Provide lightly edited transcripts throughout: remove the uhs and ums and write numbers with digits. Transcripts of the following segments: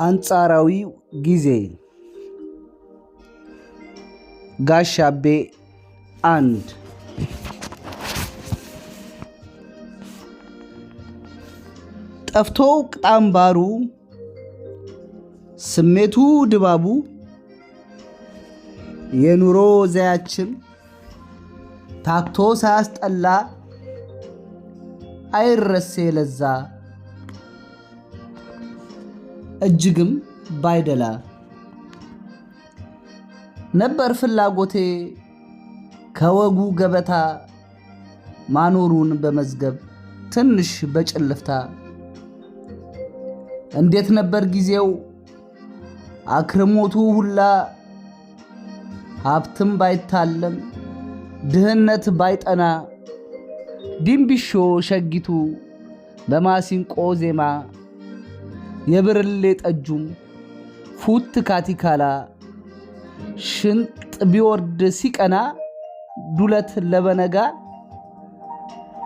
አንጻራዊ ጊዜ ጋሻቤ 1 ጠፍቶ ቅጣምባሩ ስሜቱ ድባቡ የኑሮ ዘያችን ታክቶ ሳያስጠላ አይረሴ ለዛ እጅግም ባይደላ ነበር ፍላጎቴ ከወጉ ገበታ ማኖሩን በመዝገብ ትንሽ በጭልፍታ እንዴት ነበር ጊዜው አክርሞቱ ሁላ ሀብትም ባይታለም ድህነት ባይጠና ዲምቢሾ ሸጊቱ በማሲንቆ ዜማ የብርሌ ጠጁም ፉት ካቲካላ ሽንጥ ቢወርድ ሲቀና ዱለት ለበነጋ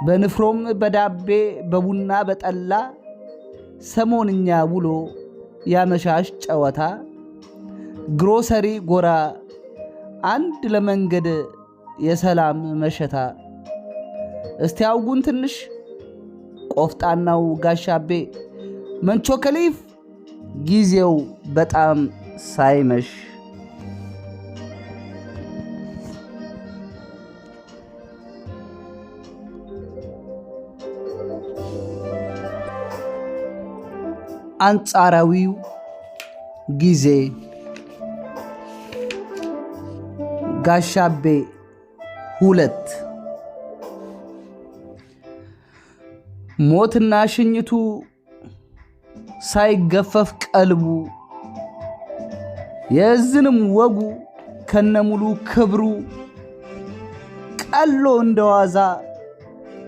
በንፍሮም በዳቤ በቡና በጠላ ሰሞንኛ ውሎ ያመሻሽ ጨዋታ ግሮሰሪ ጎራ አንድ ለመንገድ የሰላም መሸታ እስቲ አውጉን ትንሽ ቆፍጣናው ጋሻቤ መንቾ ከሊፍ ጊዜው በጣም ሳይመሽ አንጻራዊው ጊዜ ጋሻቤ 2 ሞትና ሽኝቱ ሳይገፈፍ ቀልቡ የዝንም ወጉ ከነሙሉ ክብሩ ቀሎ እንደዋዛ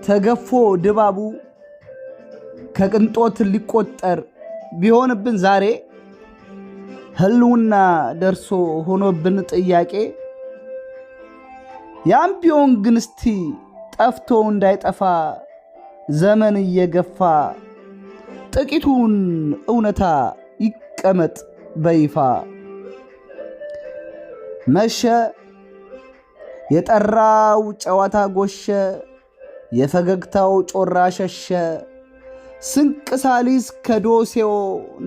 ተገፎ ድባቡ ከቅንጦት ሊቆጠር ቢሆንብን ዛሬ ህልውና ደርሶ ሆኖብን ጥያቄ ያም ቢሆን ግን እስቲ ጠፍቶ እንዳይጠፋ ዘመን እየገፋ ጥቂቱን እውነታ ይቀመጥ በይፋ መሸ የጠራው ጨዋታ ጎሸ የፈገግታው ጮራ ሸሸ ስንቅ ሳሊስ ከዶሴው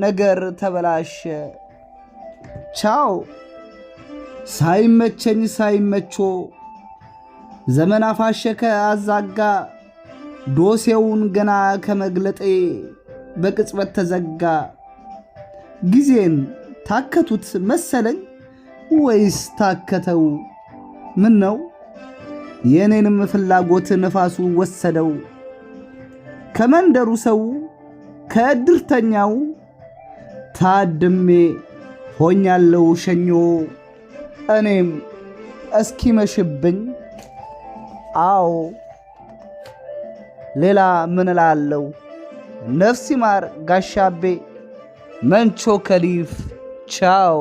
ነገር ተበላሸ ቻው ሳይመቸኝ ሳይመቾ ዘመን አፋሸከ አዛጋ ዶሴውን ገና ከመግለጤ በቅጽበት ተዘጋ ጊዜን ታከቱት መሰለኝ ወይስ ታከተው ምን ነው የኔንም ፍላጎት ነፋሱ ወሰደው ከመንደሩ ሰው ከእድርተኛው ታድሜ ሆኛለው ሸኞ እኔም እስኪመሽብኝ አዎ ሌላ ምን እላለሁ ነፍስ ይማር ጋሻቤ መንቾ ከሊፍ ቻው